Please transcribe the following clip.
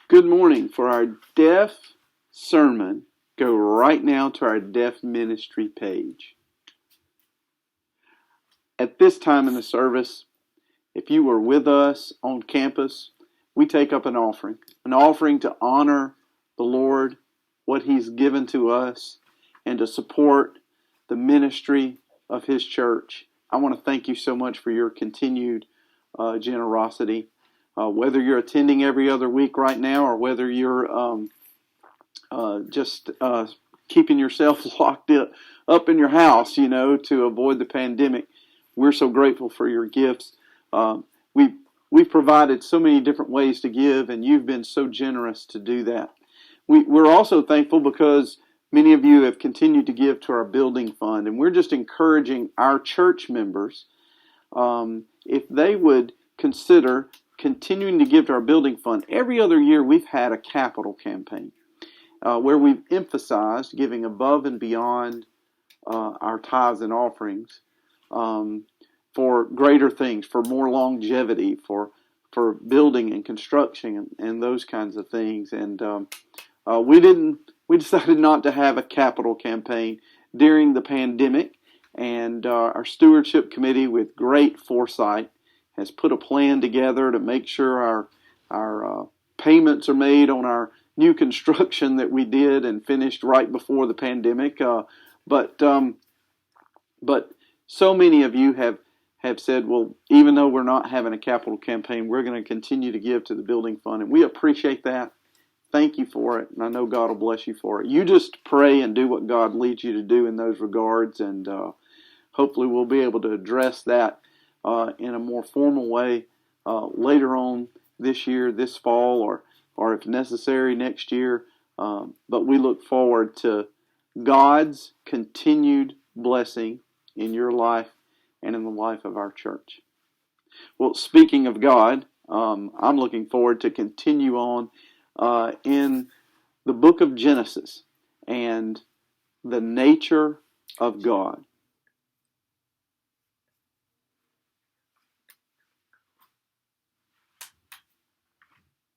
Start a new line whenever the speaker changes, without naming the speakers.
Good morning. For our deaf sermon, go right now to our deaf ministry page. At this time in the service, if you were with us on campus, we take up an offering to honor the Lord, what He's given to us, and to support the ministry of His church. I want to thank you so much for your continued generosity. Whether you're attending every other week right now or whether you're just keeping yourself locked up in your house, to avoid the pandemic, we're so grateful for your gifts. We've provided so many different ways to give, and you've been so generous to do that. We're also thankful because many of you have continued to give to our building fund, and we're just encouraging our church members, if they would consider continuing to give to our building fund. Every other year we've had a capital campaign where we've emphasized giving above and beyond our tithes and offerings for greater things, for more longevity, for building and construction and those kinds of things. And we decided not to have a capital campaign during the pandemic, and our stewardship committee, with great foresight, has put a plan together to make sure our payments are made on our new construction that we did and finished right before the pandemic. But so many of you have said, well, even though we're not having a capital campaign, we're going to continue to give to the building fund, and we appreciate that. Thank you for it, and I know God will bless you for it. You just pray and do what God leads you to do in those regards, and hopefully we'll be able to address that in a more formal way later on this year, this fall, or if necessary next year. But we look forward to God's continued blessing in your life and in the life of our church. Well, speaking of God, I'm looking forward to continue on in the book of Genesis and the nature of God.